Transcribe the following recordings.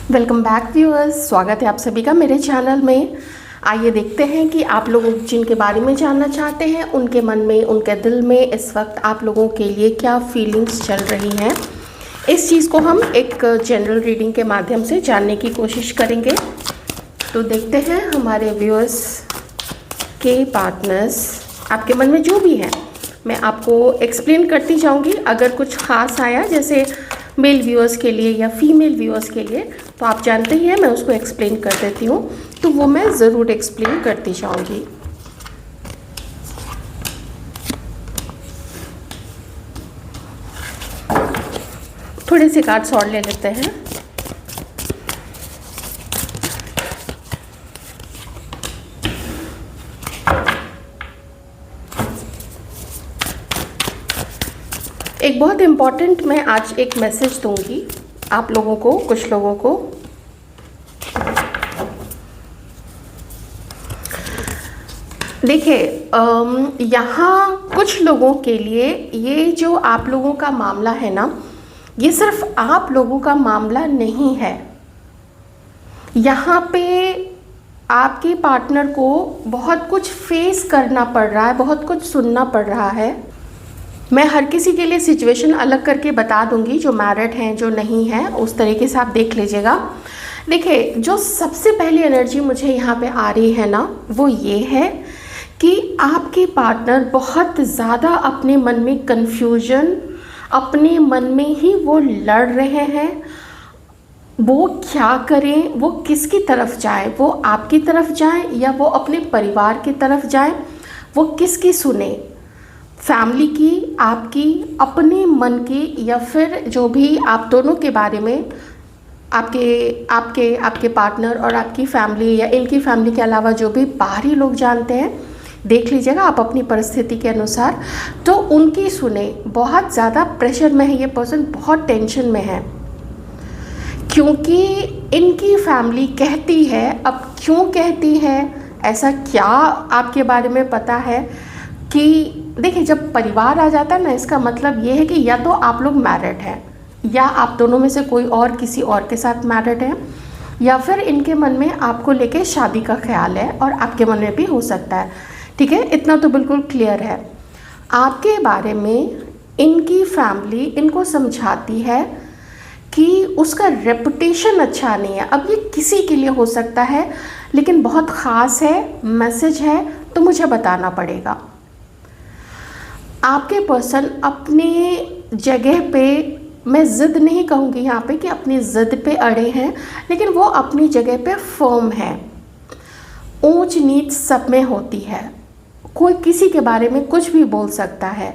Welcome back viewers, स्वागत है आप सभी का मेरे चैनल में। आइए देखते हैं कि आप लोग जिनके बारे में जानना चाहते हैं उनके मन में, उनके दिल में इस वक्त आप लोगों के लिए क्या फीलिंग्स चल रही हैं। इस चीज़ को हम एक जनरल रीडिंग के माध्यम से जानने की कोशिश करेंगे। तो देखते हैं हमारे व्यूअर्स के पार्टनर्स, आपके मन में जो भी है मैं आपको एक्सप्लेन करती जाऊँगी। अगर कुछ ख़ास आया जैसे मेल व्यूअर्स के लिए या फीमेल व्यूअर्स के लिए, तो आप जानते ही हैं मैं उसको एक्सप्लेन कर देती हूँ, तो वो मैं ज़रूर एक्सप्लेन करती जाऊँगी। थोड़े से कार्ड्स और ले लेते हैं। एक बहुत इम्पॉर्टेंट मैं आज एक मैसेज दूंगी आप लोगों को, कुछ लोगों को। देखिए, यहाँ कुछ लोगों के लिए ये जो आप लोगों का मामला है ना, ये सिर्फ आप लोगों का मामला नहीं है। यहाँ पे आपके पार्टनर को बहुत कुछ फेस करना पड़ रहा है, बहुत कुछ सुनना पड़ रहा है। मैं हर किसी के लिए सिचुएशन अलग करके बता दूंगी, जो मैरिड हैं, जो नहीं है, उस तरीके से आप देख लीजिएगा। देखिए, जो सबसे पहली एनर्जी मुझे यहाँ पे आ रही है ना, वो ये है कि आपके पार्टनर बहुत ज़्यादा अपने मन में कन्फ्यूजन, अपने मन में ही वो लड़ रहे हैं। वो क्या करें, वो किसकी तरफ जाए, वो आपकी तरफ जाए या वो अपने परिवार की तरफ जाए, वो किसकी सुने, फैमिली की, आपकी, अपने मन की, या फिर जो भी आप दोनों के बारे में आपके पार्टनर और आपकी फैमिली या इनकी फैमिली के अलावा जो भी बाहरी लोग जानते हैं, देख लीजिएगा आप अपनी परिस्थिति के अनुसार, तो उनकी सुने। बहुत ज़्यादा प्रेशर में है ये पर्सन, बहुत टेंशन में है, क्योंकि इनकी फैमिली कहती है। अब क्यों कहती है, ऐसा क्या आपके बारे में पता है कि देखिए, जब परिवार आ जाता है ना, इसका मतलब ये है कि या तो आप लोग मैरिड हैं, या आप दोनों में से कोई और किसी और के साथ मैरिड है, या फिर इनके मन में आपको लेके शादी का ख्याल है और आपके मन में भी हो सकता है। ठीक है, इतना तो बिल्कुल क्लियर है। आपके बारे में इनकी फैमिली इनको समझाती है कि उसका रेपुटेशन अच्छा नहीं है। अब ये किसी के लिए हो सकता है, लेकिन बहुत ख़ास है, मैसेज है, तो मुझे बताना पड़ेगा। आपके पर्सन अपने जगह पे, मैं ज़िद नहीं कहूँगी यहाँ पे कि अपनी ज़िद पे अड़े हैं, लेकिन वो अपनी जगह पे फर्म है। ऊंच नीच सब में होती है, कोई किसी के बारे में कुछ भी बोल सकता है।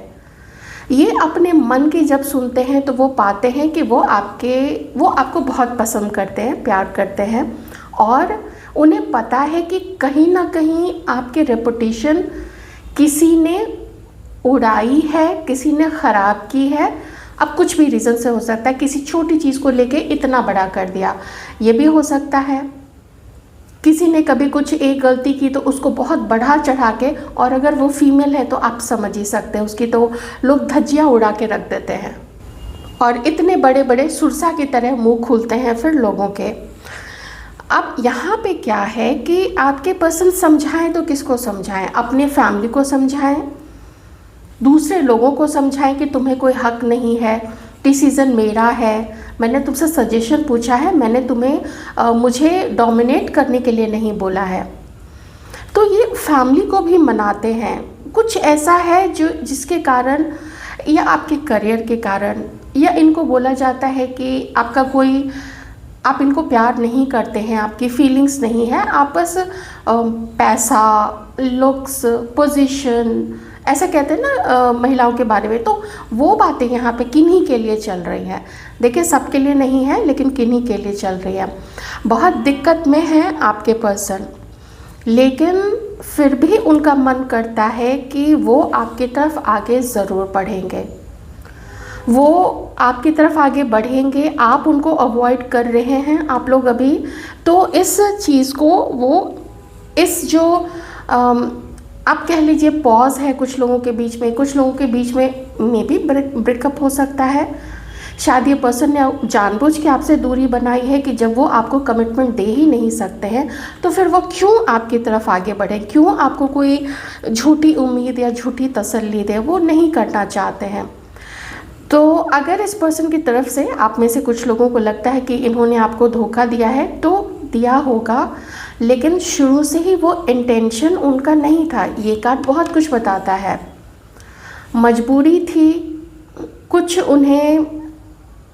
ये अपने मन की जब सुनते हैं तो वो पाते हैं कि वो आपको बहुत पसंद करते हैं, प्यार करते हैं, और उन्हें पता है कि कहीं ना कहीं आपके रेपुटेशन किसी ने उड़ाई है, किसी ने ख़राब की है। अब कुछ भी रीज़न से हो सकता है, किसी छोटी चीज़ को लेके इतना बड़ा कर दिया, ये भी हो सकता है। किसी ने कभी कुछ एक गलती की तो उसको बहुत बढ़ा चढ़ा के, और अगर वो फीमेल है तो आप समझ ही सकते हैं, उसकी तो लोग धज्जियाँ उड़ा के रख देते हैं, और इतने बड़े बड़े सुरसा की तरह मुंह खुलते हैं फिर लोगों के। अब यहाँ पे क्या है कि आपके पर्सन समझाएं तो किसको समझाएं, अपने फैमिली को समझाएं, दूसरे लोगों को समझाएं कि तुम्हें कोई हक नहीं है, डिसीज़न मेरा है, मैंने तुमसे सजेशन पूछा है, मैंने तुम्हें मुझे डोमिनेट करने के लिए नहीं बोला है। तो ये फैमिली को भी मनाते हैं। कुछ ऐसा है जिसके कारण, या आपके करियर के कारण, या इनको बोला जाता है कि आप इनको प्यार नहीं करते हैं, आपकी फीलिंग्स नहीं है, आप बस पैसा, लुक्स, पोजीशन, ऐसा कहते हैं ना महिलाओं के बारे में। तो वो बातें यहाँ पे किन्हीं के लिए चल रही हैं। देखिए, सबके लिए नहीं है, लेकिन किन्हीं के लिए चल रही है। बहुत दिक्कत में है आपके पर्सन, लेकिन फिर भी उनका मन करता है कि वो आपकी तरफ आगे ज़रूर बढ़ेंगे, वो आपकी तरफ आगे बढ़ेंगे। आप उनको अवॉइड कर रहे हैं आप लोग अभी, तो इस चीज़ को वो, इस जो आप कह लीजिए पॉज है कुछ लोगों के बीच में, कुछ लोगों के बीच में भी ब्रेकअप हो सकता है, शायद ये पर्सन ने जानबूझ के आपसे दूरी बनाई है कि जब वो आपको कमिटमेंट दे ही नहीं सकते हैं तो फिर वो क्यों आपकी तरफ आगे बढ़े, क्यों आपको कोई झूठी उम्मीद या झूठी तसल्ली दे, वो नहीं करना चाहते हैं। तो अगर इस पर्सन की तरफ से आप में से कुछ लोगों को लगता है कि इन्होंने आपको धोखा दिया है तो दिया होगा, लेकिन शुरू से ही वो इंटेंशन उनका नहीं था। ये कार्ड बहुत कुछ बताता है। मजबूरी थी, कुछ उन्हें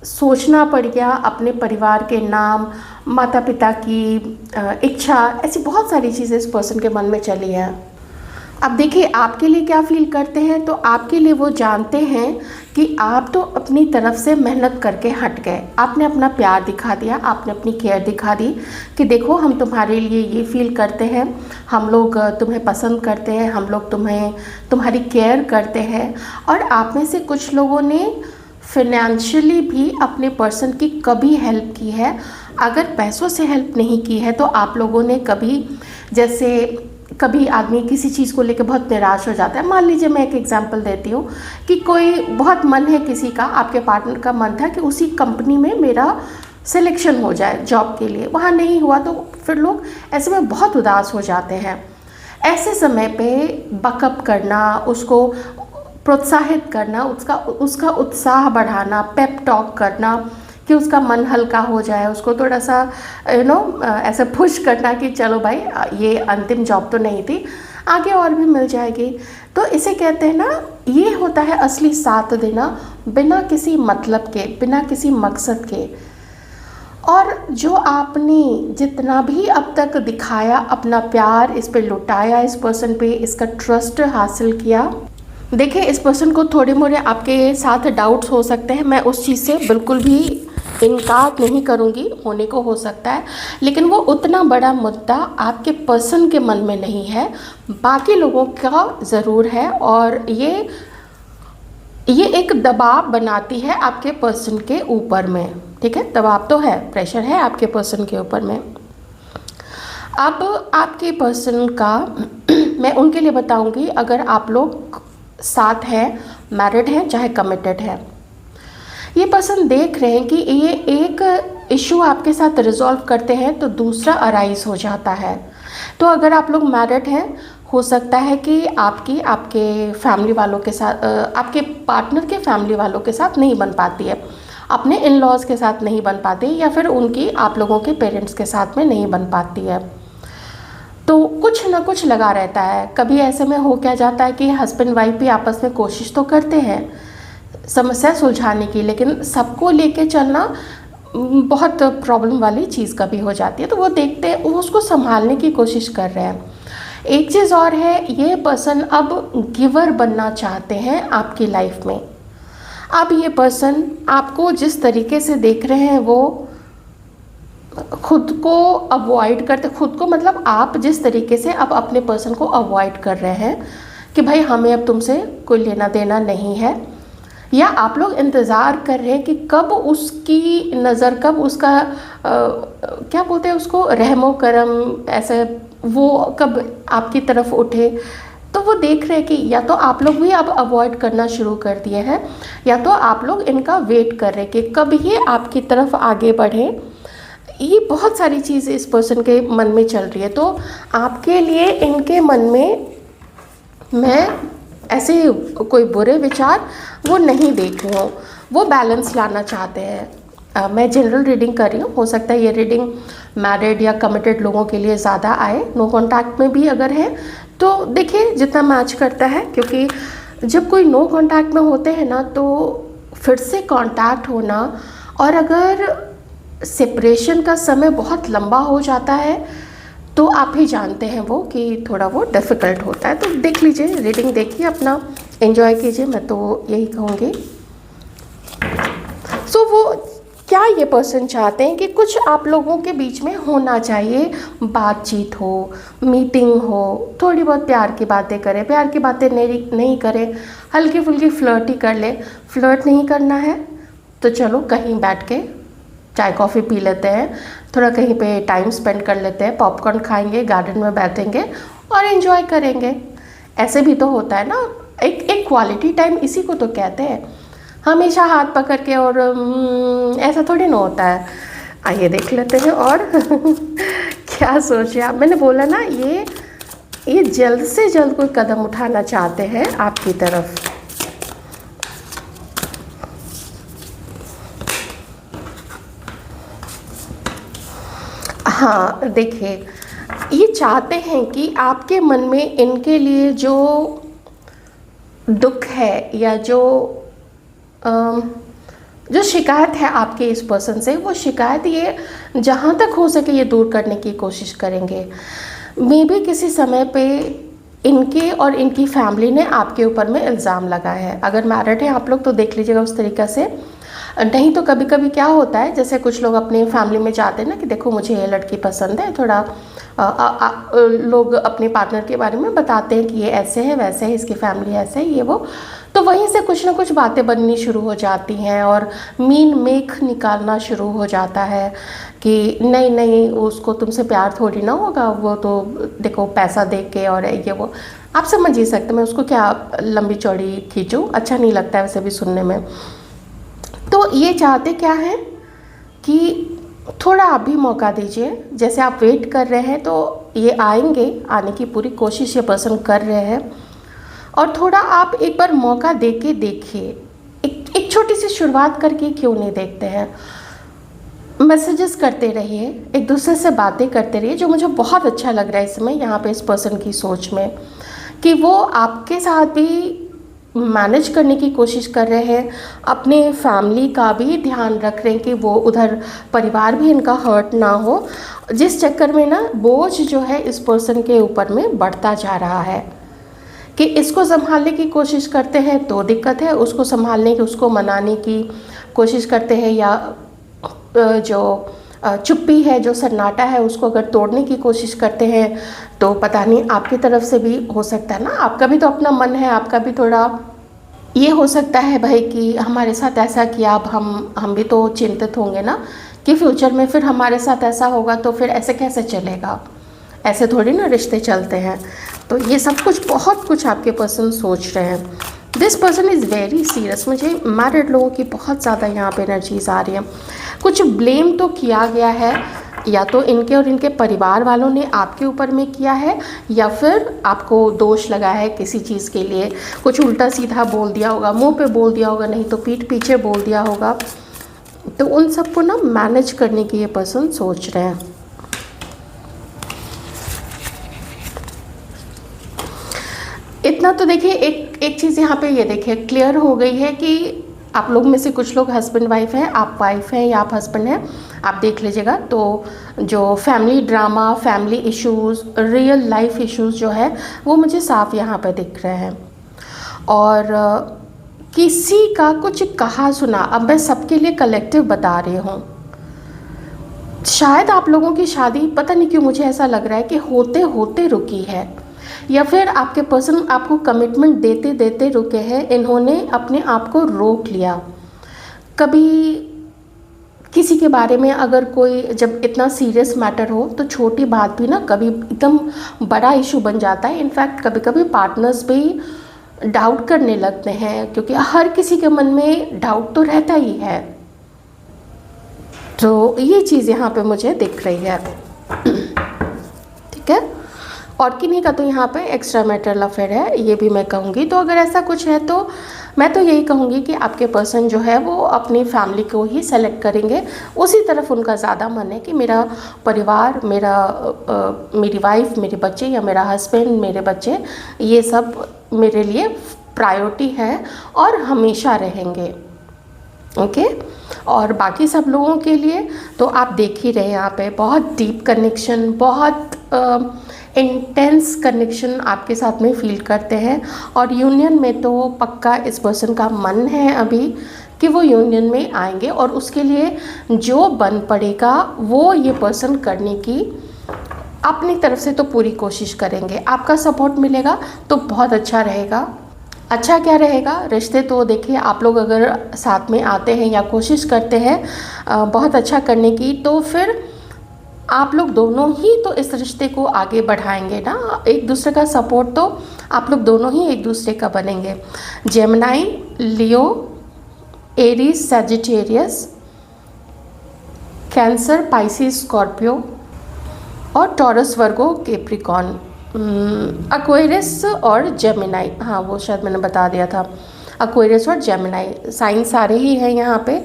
सोचना पड़ गया अपने परिवार के नाम, माता पिता की इच्छा, ऐसी बहुत सारी चीज़ें इस पर्सन के मन में चली हैं। अब देखिए आपके लिए क्या फील करते हैं, तो आपके लिए वो जानते हैं कि आप तो अपनी तरफ से मेहनत करके हट गए, आपने अपना प्यार दिखा दिया, आपने अपनी केयर दिखा दी कि देखो हम तुम्हारे लिए ये फील करते हैं, हम लोग तुम्हें पसंद करते हैं, हम लोग तुम्हारी केयर करते हैं। और आप में से कुछ लोगों ने फिनेंशियली भी अपने पर्सन की कभी हेल्प की है। अगर पैसों से हेल्प नहीं की है तो आप लोगों ने कभी, जैसे कभी आदमी किसी चीज़ को लेकर बहुत निराश हो जाता है। मान लीजिए मैं एक एग्जांपल देती हूँ कि कोई बहुत मन है किसी का, आपके पार्टनर का मन था कि उसी कंपनी में मेरा सिलेक्शन हो जाए जॉब के लिए, वहाँ नहीं हुआ तो फिर लोग ऐसे में बहुत उदास हो जाते हैं। ऐसे समय पे बकअप करना, उसको प्रोत्साहित करना, उसका उत्साह बढ़ाना, पेप टॉक करना कि उसका मन हल्का हो जाए, उसको थोड़ा सा ऐसा पुश करना कि चलो भाई ये अंतिम जॉब तो नहीं थी, आगे और भी मिल जाएगी। तो इसे कहते हैं ना, ये होता है असली साथ देना, बिना किसी मतलब के, बिना किसी मकसद के। और जो आपने जितना भी अब तक दिखाया, अपना प्यार इस पे लुटाया, इस पर्सन पे इसका ट्रस्ट हासिल किया, देखिए इस पर्सन को थोड़े मोड़े आपके साथ डाउट्स हो सकते हैं, मैं उस चीज़ से बिल्कुल भी इनकार नहीं करूँगी, होने को हो सकता है, लेकिन वो उतना बड़ा मुद्दा आपके पर्सन के मन में नहीं है, बाकी लोगों का ज़रूर है। और ये एक दबाव बनाती है आपके पर्सन के ऊपर में, ठीक है, दबाव तो है, प्रेशर है आपके पर्सन के ऊपर में। अब आपके पर्सन का मैं उनके लिए बताऊंगी, अगर आप लोग साथ हैं, मैरिड हैं, चाहे कमिटेड है, ये पर्सन देख रहे हैं कि ये एक इशू आपके साथ रिजॉल्व करते हैं तो दूसरा अराइज हो जाता है। तो अगर आप लोग मैरिड हैं, हो सकता है कि आपके फैमिली वालों के साथ, आपके पार्टनर के फैमिली वालों के साथ नहीं बन पाती है, अपने इन लॉज के साथ नहीं बन पाती, या फिर उनकी आप लोगों के पेरेंट्स के साथ में नहीं बन पाती है। तो कुछ ना कुछ लगा रहता है। कभी ऐसे में हो क्या जाता है कि हस्बैंड वाइफ भी आपस में कोशिश तो करते हैं समस्या सुलझाने की, लेकिन सबको लेके चलना बहुत प्रॉब्लम वाली चीज़ कभी हो जाती है। तो वो देखते हैं, वो उसको संभालने की कोशिश कर रहे हैं। एक चीज़ और है, ये पर्सन अब गिवर बनना चाहते हैं आपकी लाइफ में। अब ये पर्सन आपको जिस तरीके से देख रहे हैं, वो खुद को अवॉइड करते, खुद को मतलब आप जिस तरीके से अब अपने पर्सन को अवॉइड कर रहे हैं कि भाई हमें अब तुमसे कोई लेना देना नहीं है, या आप लोग इंतज़ार कर रहे हैं कि कब उसकी नज़र, कब उसका क्या बोलते हैं उसको, रहमो करम, ऐसे वो कब आपकी तरफ उठे। तो वो देख रहे हैं कि या तो आप लोग भी अब अवॉइड करना शुरू कर दिए हैं, या तो आप लोग इनका वेट कर रहे हैं कि कब ये आपकी तरफ आगे बढ़े। ये बहुत सारी चीज़ें इस पर्सन के मन में चल रही है। तो आपके लिए इनके मन में मैं ऐसे कोई बुरे विचार वो नहीं देख रही हूँ, वो बैलेंस लाना चाहते हैं। मैं जनरल रीडिंग कर रही हूँ, हो सकता है ये रीडिंग मैरिड या कमिटेड लोगों के लिए ज़्यादा आए, नो कॉन्टैक्ट में भी अगर है तो देखिए जितना मैच करता है, क्योंकि जब कोई नो कॉन्टैक्ट में होते हैं ना तो फिर से कॉन्टैक्ट होना, और अगर सेपरेशन का समय बहुत लंबा हो जाता है तो आप ही जानते हैं वो कि थोड़ा वो डिफ़िकल्ट होता है। तो देख लीजिए, रीडिंग देखिए, अपना एंजॉय कीजिए, मैं तो यही कहूँगी। सो वो क्या ये पर्सन चाहते हैं कि कुछ आप लोगों के बीच में होना चाहिए, बातचीत हो, मीटिंग हो, थोड़ी बहुत प्यार की बातें करें, प्यार की बातें नहीं करें, हल्की फुल्की फ्लर्ट ही कर ले। फ्लर्ट नहीं करना है तो चलो कहीं बैठ के चाय कॉफ़ी पी लेते हैं, थोड़ा कहीं पे टाइम स्पेंड कर लेते हैं, पॉपकॉर्न खाएंगे, गार्डन में बैठेंगे और एंजॉय करेंगे। ऐसे भी तो होता है ना, एक क्वालिटी टाइम इसी को तो कहते हैं। हमेशा हाथ पकड़ के, और ऐसा थोड़ी ना होता है। आइए देख लेते हैं और क्या सोचे आप। मैंने बोला ना, ये जल्द से जल्द कोई कदम उठाना चाहते हैं आपकी तरफ। हाँ देखिए, ये चाहते हैं कि आपके मन में इनके लिए जो दुख है या जो शिकायत है आपके इस पर्सन से, वो शिकायत ये जहाँ तक हो सके ये दूर करने की कोशिश करेंगे। मे बी किसी समय पे इनके और इनकी फैमिली ने आपके ऊपर में इल्ज़ाम लगाया है। अगर मैरिड हैं आप लोग तो देख लीजिएगा उस तरीक़ा से। नहीं तो कभी कभी क्या होता है, जैसे कुछ लोग अपने फैमिली में चाहते हैं ना कि देखो मुझे ये लड़की पसंद है, थोड़ा लोग अपने पार्टनर के बारे में बताते हैं कि ये ऐसे है वैसे है, इसकी फैमिली ऐसे है, ये वो। तो वहीं से कुछ ना कुछ बातें बननी शुरू हो जाती हैं और मीन मेख निकालना शुरू हो जाता है कि नहीं नहीं उसको तुमसे प्यार थोड़ी ना होगा, वो तो देखो पैसा दे के और ये वो। आप समझ ही सकते, मैं उसको क्या लंबी चौड़ी खींचूँ, अच्छा नहीं लगता है वैसे भी सुनने में। तो ये चाहते क्या है कि थोड़ा आप भी मौका दीजिए। जैसे आप वेट कर रहे हैं तो ये आएंगे, आने की पूरी कोशिश ये पर्सन कर रहे हैं। और थोड़ा आप एक बार मौका दे के देखिए, एक छोटी सी शुरुआत करके क्यों नहीं देखते हैं। मैसेजेस करते रहिए, एक दूसरे से बातें करते रहिए। जो मुझे बहुत अच्छा लग रहा है इसमें यहाँ पे इस पर्सन की सोच में, कि वो आपके साथ भी मैनेज करने की कोशिश कर रहे हैं, अपने फैमिली का भी ध्यान रख रहे हैं कि वो उधर परिवार भी इनका हर्ट ना हो, जिस चक्कर में ना बोझ जो है इस पर्सन के ऊपर में बढ़ता जा रहा है कि इसको संभालने की कोशिश करते हैं तो दिक्कत है, उसको संभालने की, उसको मनाने की कोशिश करते हैं, या जो चुप्पी है, जो सन्नाटा है, उसको अगर तोड़ने की कोशिश करते हैं तो पता नहीं आपकी तरफ से भी हो सकता है ना, आपका भी तो अपना मन है, आपका भी थोड़ा ये हो सकता है भाई कि हमारे साथ ऐसा किया, अब हम भी तो चिंतित होंगे ना कि फ्यूचर में फिर हमारे साथ ऐसा होगा तो फिर ऐसे कैसे चलेगा, ऐसे थोड़ी ना रिश्ते चलते हैं। तो ये सब कुछ, बहुत कुछ आपके पर्सन सोच रहे हैं। This person is very serious. मुझे मैरिड लोगों की बहुत ज़्यादा यहाँ पे एनर्जीज आ रही हैं। कुछ ब्लेम तो किया गया है, या तो इनके और इनके परिवार वालों ने आपके ऊपर में किया है, या फिर आपको दोष लगाया है किसी चीज़ के लिए, कुछ उल्टा सीधा बोल दिया होगा, मुंह पे बोल दिया होगा, नहीं तो पीठ पीछे बोल दिया होगा। तो उन सबको ना मैनेज करने की ये पर्सन सोच रहे हैं। इतना तो देखिए, एक चीज़ यहाँ पे ये देखिए क्लियर हो गई है कि आप लोग में से कुछ लोग हस्बैंड वाइफ हैं, आप वाइफ हैं या आप हस्बैंड हैं, आप देख लीजिएगा। तो जो family drama, family issues, real life issues जो है वो मुझे साफ यहाँ पे दिख रहे हैं। और किसी का कुछ कहा सुना, अब मैं सबके लिए कलेक्टिव बता रही हूँ, शायद आप लोगों की शादी पता नहीं क्यों मुझे ऐसा लग रहा है कि होते होते रुकी है, या फिर आपके पर्सन आपको कमिटमेंट देते देते रुके हैं, इन्होंने अपने आप को रोक लिया। कभी किसी के बारे में अगर कोई, जब इतना सीरियस मैटर हो तो छोटी बात भी ना कभी एकदम बड़ा इशू बन जाता है। इनफैक्ट कभी कभी पार्टनर्स भी डाउट करने लगते हैं, क्योंकि हर किसी के मन में डाउट तो रहता ही है। तो ये चीज़ यहाँ पे मुझे दिख रही है, ठीक है। और किन्हीं का तो यहाँ पे एक्स्ट्रा मैरिटल अफेयर है, ये भी मैं कहूँगी। तो अगर ऐसा कुछ है तो मैं तो यही कहूँगी कि आपके पर्सन जो है वो अपनी फैमिली को ही सेलेक्ट करेंगे, उसी तरफ उनका ज़्यादा मन है कि मेरा परिवार, मेरी वाइफ, मेरे बच्चे, या मेरा हस्बैंड, मेरे बच्चे, ये सब मेरे लिए प्रायोरिटी है और हमेशा रहेंगे। ओके और बाकी सब लोगों के लिए तो आप देख ही रहे हैं यहाँ पे बहुत डीप कनेक्शन, बहुत इंटेंस कनेक्शन आपके साथ में फील करते हैं। और यूनियन में तो पक्का इस पर्सन का मन है अभी कि वो यूनियन में आएंगे, और उसके लिए जो बन पड़ेगा वो ये पर्सन करने की अपनी तरफ से तो पूरी कोशिश करेंगे। आपका सपोर्ट मिलेगा तो बहुत अच्छा रहेगा। अच्छा क्या रहेगा, रिश्ते तो देखिए आप लोग अगर साथ में आते हैं या कोशिश करते हैं बहुत अच्छा करने की, तो फिर आप लोग दोनों ही तो इस रिश्ते को आगे बढ़ाएंगे ना। एक दूसरे का सपोर्ट तो आप लोग दोनों ही एक दूसरे का बनेंगे। Gemini, Leo, Aries Sagittarius, Cancer Pisces Scorpio और टॉरस वर्गो कैप्रिकॉर्न, एक्वेरियस और जेमिनाई। हाँ वो शायद मैंने बता दिया था, एक्वेरियस और जेमिनाई साइन सारे ही हैं यहाँ पे।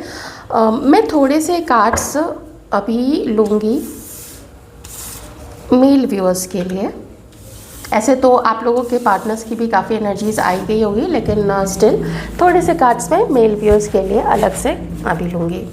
मैं थोड़े से कार्ड्स अभी लूँगी मेल व्यूअर्स के लिए। ऐसे तो आप लोगों के पार्टनर्स की भी काफ़ी एनर्जीज आई गई होगी, लेकिन स्टिल थोड़े से कार्ड्स में मेल व्यूअर्स के लिए अलग से अभी लूँगी।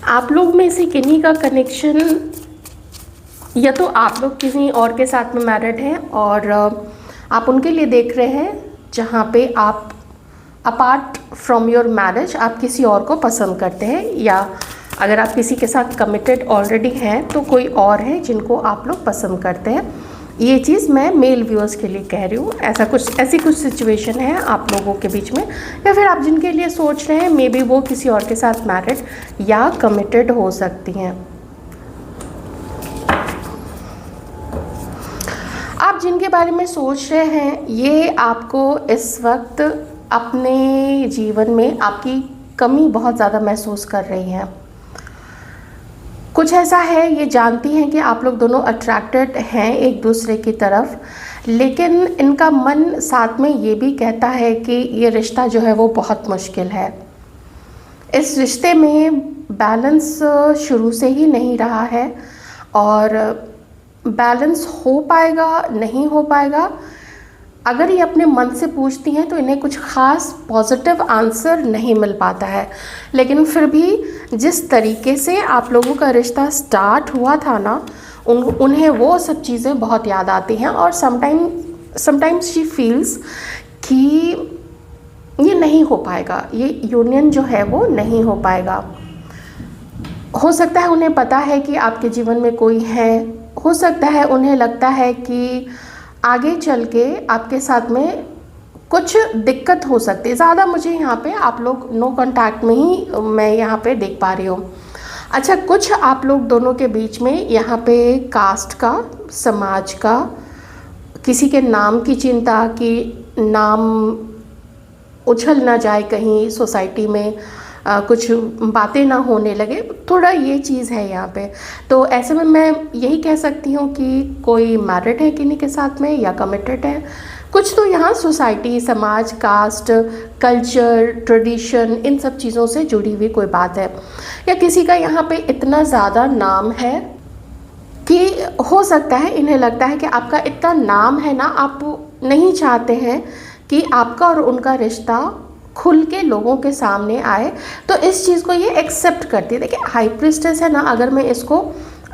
आप लोग में से किन्हीं का कनेक्शन, या तो आप लोग किसी और के साथ में मैरिड हैं और आप उनके लिए देख रहे हैं, जहाँ पे आप अपार्ट फ्रॉम योर मैरिज आप किसी और को पसंद करते हैं, या अगर आप किसी के साथ कमिटेड ऑलरेडी हैं तो कोई और है जिनको आप लोग पसंद करते हैं। ये चीज़ मैं मेल व्यूअर्स के लिए कह रही हूँ। ऐसी कुछ सिचुएशन है आप लोगों के बीच में, या फिर आप जिनके लिए सोच रहे हैं मे बी वो किसी और के साथ मैरिड या कमिटेड हो सकती हैं। आप जिनके बारे में सोच रहे हैं ये आपको इस वक्त अपने जीवन में आपकी कमी बहुत ज़्यादा महसूस कर रही हैं। कुछ ऐसा है, ये जानती हैं कि आप लोग दोनों अट्रैक्टेड हैं एक दूसरे की तरफ, लेकिन इनका मन साथ में ये भी कहता है कि ये रिश्ता जो है वो बहुत मुश्किल है। इस रिश्ते में बैलेंस शुरू से ही नहीं रहा है, और बैलेंस हो पाएगा नहीं हो पाएगा, अगर ये अपने मन से पूछती हैं तो इन्हें कुछ ख़ास पॉजिटिव आंसर नहीं मिल पाता है। लेकिन फिर भी जिस तरीके से आप लोगों का रिश्ता स्टार्ट हुआ था ना, उन्हें वो सब चीज़ें बहुत याद आती हैं, और समटाइम्स शी फील्स कि ये नहीं हो पाएगा, ये यूनियन जो है वो नहीं हो पाएगा। हो सकता है उन्हें पता है कि आपके जीवन में कोई है, हो सकता है उन्हें लगता है कि आगे चल के आपके साथ में कुछ दिक्कत हो सकती है। ज़्यादा मुझे यहाँ पे आप लोग नो कांटेक्ट में ही मैं यहाँ पे देख पा रही हूँ। अच्छा, कुछ आप लोग दोनों के बीच में यहाँ पे कास्ट का, समाज का, किसी के नाम की चिंता कि नाम उछल ना जाए कहीं सोसाइटी में, कुछ बातें ना होने लगे, थोड़ा ये चीज़ है यहाँ पे। तो ऐसे में मैं यही कह सकती हूँ कि कोई मैरिड है किन्हीं के साथ में या कमिटेड है। कुछ तो यहाँ सोसाइटी, समाज, कास्ट, कल्चर, ट्रेडिशन, इन सब चीज़ों से जुड़ी हुई कोई बात है, या किसी का यहाँ पे इतना ज़्यादा नाम है कि हो सकता है इन्हें लगता है कि आपका इतना नाम है ना, आप नहीं चाहते हैं कि आपका और उनका रिश्ता खुल के लोगों के सामने आए, तो इस चीज़ को ये एक्सेप्ट करती है। देखिए हाई प्रीस्टेस है ना, अगर मैं इसको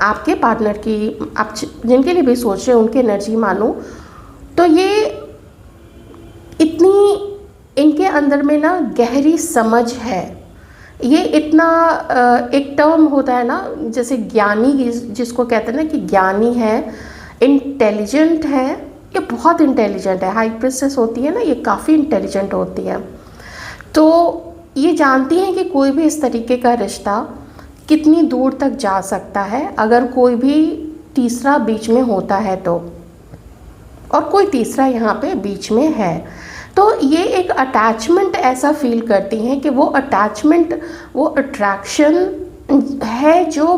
आपके पार्टनर की, आप जिनके लिए भी सोच रहे हैं उनकी एनर्जी मानूं, तो ये इतनी इनके अंदर में ना गहरी समझ है। ये इतना एक टर्म होता है ना, जैसे ज्ञानी जिसको कहते हैं ना कि ज्ञानी है, इंटेलिजेंट है, ये बहुत इंटेलिजेंट है। हाई प्रीस्टेस होती है ना, ये काफ़ी इंटेलिजेंट होती है। तो ये जानती हैं कि कोई भी इस तरीके का रिश्ता कितनी दूर तक जा सकता है अगर कोई भी तीसरा बीच में होता है तो, और कोई तीसरा यहाँ पे बीच में है। तो ये एक अटैचमेंट ऐसा फील करती हैं कि वो अटैचमेंट, वो अट्रैक्शन है जो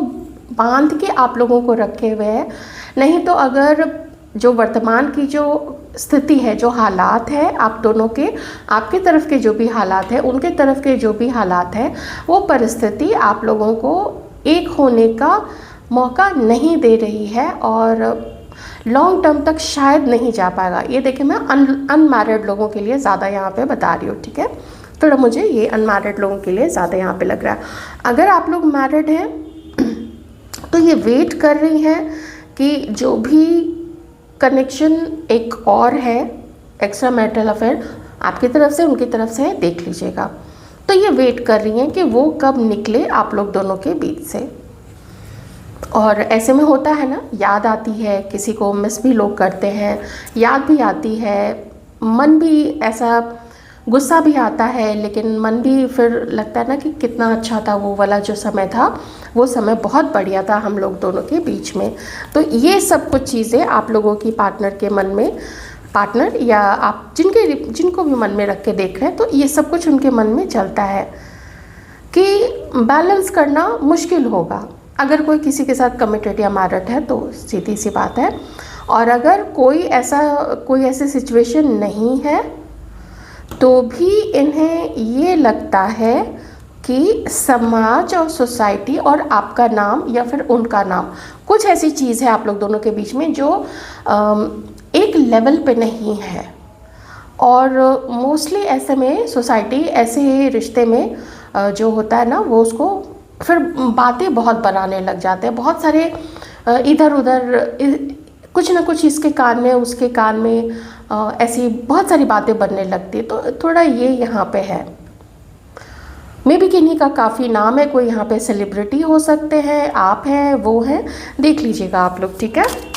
बांध के आप लोगों को रखे हुए है। नहीं तो अगर जो वर्तमान की जो स्थिति है, जो हालात है आप दोनों के, आपके तरफ के जो भी हालात हैं, उनके तरफ के जो भी हालात हैं, वो परिस्थिति आप लोगों को एक होने का मौका नहीं दे रही है, और लॉन्ग टर्म तक शायद नहीं जा पाएगा। ये देखिए मैं अनमैरिड लोगों के लिए ज़्यादा यहाँ पे बता रही हूँ, ठीक है। थोड़ा मुझे ये अनमैरिड लोगों के लिए ज़्यादा यहाँ पे लग रहा है। अगर आप लोग मैरिड हैं तो ये वेट कर रही हैं कि जो भी कनेक्शन एक और है, एक्स्ट्रा मैरिटल अफेयर, आपकी तरफ से उनकी तरफ से है, देख लीजिएगा। तो ये वेट कर रही हैं कि वो कब निकले आप लोग दोनों के बीच से। और ऐसे में होता है ना, याद आती है, किसी को मिस भी लोग करते हैं, याद भी आती है, मन भी ऐसा, गुस्सा भी आता है, लेकिन मन भी फिर लगता है ना कि कितना अच्छा था वो वाला जो समय था, वो समय बहुत बढ़िया था हम लोग दोनों के बीच में। तो ये सब कुछ चीज़ें आप लोगों की पार्टनर के मन में, पार्टनर या आप जिनको भी मन में रख के देख रहे हैं, तो ये सब कुछ उनके मन में चलता है कि बैलेंस करना मुश्किल होगा। अगर कोई किसी के साथ कमिटेड या मैरिड है तो सीधी सी बात है, और अगर कोई ऐसी सिचुएशन नहीं है तो भी इन्हें ये लगता है कि समाज और सोसाइटी और आपका नाम या फिर उनका नाम, कुछ ऐसी चीज़ है आप लोग दोनों के बीच में जो एक लेवल पे नहीं है। और मोस्टली ऐसे में सोसाइटी ऐसे रिश्ते में जो होता है ना, वो उसको फिर बातें बहुत बनाने लग जाते हैं, बहुत सारे इधर उधर कुछ ना कुछ इसके कान में उसके कान में ऐसी बहुत सारी बातें बनने लगती है। तो थोड़ा ये यहाँ पे है। मे बी किन्हीं का काफ़ी नाम है, कोई यहाँ पे सेलिब्रिटी हो सकते हैं, आप हैं, वो हैं, देख लीजिएगा आप लोग, ठीक है।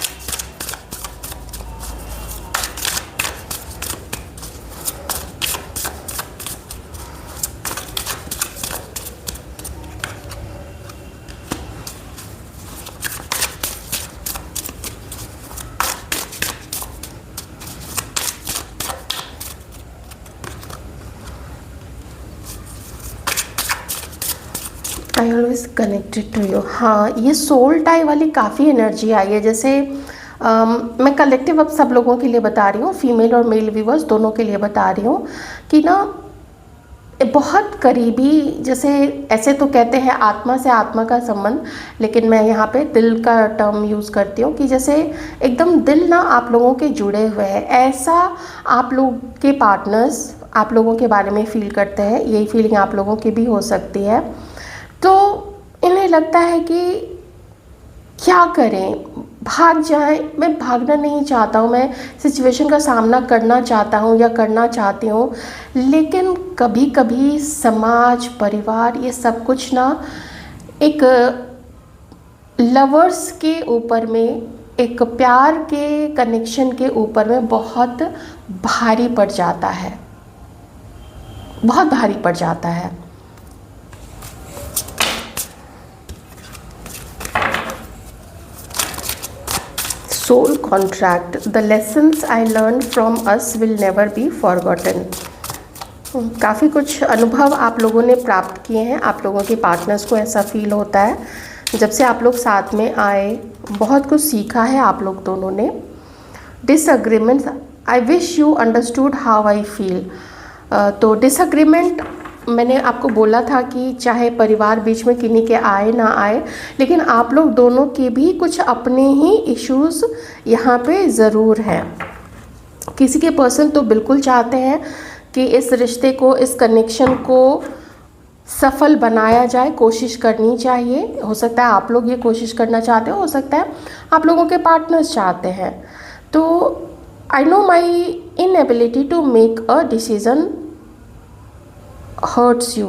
I always connected to you. हाँ, ये सोल टाई वाली काफ़ी एनर्जी आई है। जैसे मैं कलेक्टिव अब सब लोगों के लिए बता रही हूँ, फीमेल और मेल व्यूवर्स दोनों के लिए बता रही हूँ कि ना बहुत करीबी, जैसे ऐसे तो कहते हैं आत्मा से आत्मा का संबंध, लेकिन मैं यहाँ पे दिल का टर्म यूज़ करती हूँ कि जैसे एकदम दिल ना आप लोगों के जुड़े हुए हैं, ऐसा आप लोग के पार्टनर्स आप लोगों के बारे में फील करते हैं। यही फीलिंग आप लोगों की भी हो सकती है। तो इन्हें लगता है कि क्या करें, भाग जाएं। मैं भागना नहीं चाहता हूँ, मैं सिचुएशन का सामना करना चाहता हूँ या करना चाहती हूँ, लेकिन कभी कभी समाज, परिवार, ये सब कुछ ना एक लवर्स के ऊपर में, एक प्यार के कनेक्शन के ऊपर में बहुत भारी पड़ जाता है, बहुत भारी पड़ जाता है। Soul contract, the lessons I learn from us will never be forgotten. काफ़ी कुछ अनुभव आप लोगों ने प्राप्त किए हैं, आप लोगों के पार्टनर्स को ऐसा फील होता है जब से आप लोग साथ में आए, बहुत कुछ सीखा है आप लोग दोनों ने। Disagreements, I wish you understood how I feel. तो डिसएग्रीमेंट मैंने आपको बोला था कि चाहे परिवार बीच में किन्हीं के आए ना आए, लेकिन आप लोग दोनों के भी कुछ अपने ही इश्यूज़ यहाँ पे ज़रूर हैं। किसी के पर्सन तो बिल्कुल चाहते हैं कि इस रिश्ते को, इस कनेक्शन को सफल बनाया जाए, कोशिश करनी चाहिए। हो सकता है आप लोग ये कोशिश करना चाहते हो सकता है आप लोगों के पार्टनर्स चाहते हैं। तो I know my inability to make a decision hurts you.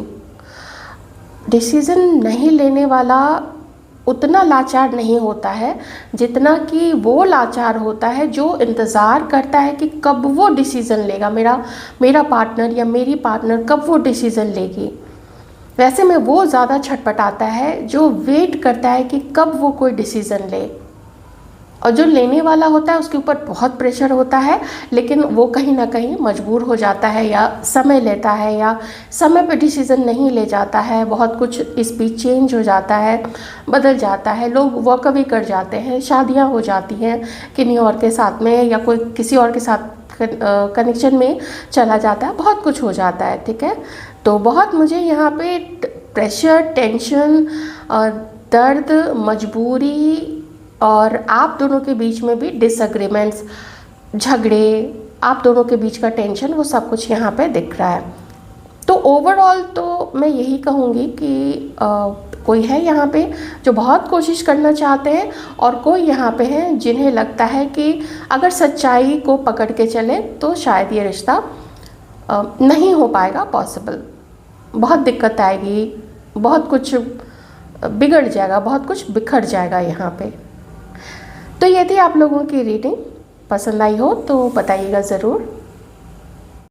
Decision नहीं लेने वाला उतना लाचार नहीं होता है जितना कि वो लाचार होता है जो इंतज़ार करता है कि कब वो डिसीज़न लेगा, मेरा पार्टनर या मेरी पार्टनर कब वो डिसीज़न लेगी। वैसे में वो ज़्यादा छटपटाता है जो वेट करता है कि कब वो कोई डिसीज़न ले, और जो लेने वाला होता है उसके ऊपर बहुत प्रेशर होता है, लेकिन वो कहीं ना कहीं मजबूर हो जाता है या समय लेता है या समय पे डिसीज़न नहीं ले जाता है। बहुत कुछ इस बीच चेंज हो जाता है, बदल जाता है, लोग वॉक अवे कर जाते हैं, शादियां हो जाती हैं किन्हीं और के साथ में, या कोई किसी और के साथ कनेक्शन में चला जाता है, बहुत कुछ हो जाता है, ठीक है। तो बहुत मुझे यहाँ पे प्रेशर, टेंशन, दर्द, मजबूरी और आप दोनों के बीच में भी डिसएग्रीमेंट्स, झगड़े, आप दोनों के बीच का टेंशन, वो सब कुछ यहाँ पे दिख रहा है। तो ओवरऑल तो मैं यही कहूँगी कि कोई है यहाँ पे जो बहुत कोशिश करना चाहते हैं, और कोई यहाँ पे हैं जिन्हें लगता है कि अगर सच्चाई को पकड़ के चले तो शायद ये रिश्ता नहीं हो पाएगा पॉसिबल। बहुत दिक्कत आएगी, बहुत कुछ बिगड़ जाएगा, बहुत कुछ बिखर जाएगा यहाँ पे। तो यदि आप लोगों की रीडिंग पसंद आई हो तो बताइएगा ज़रूर।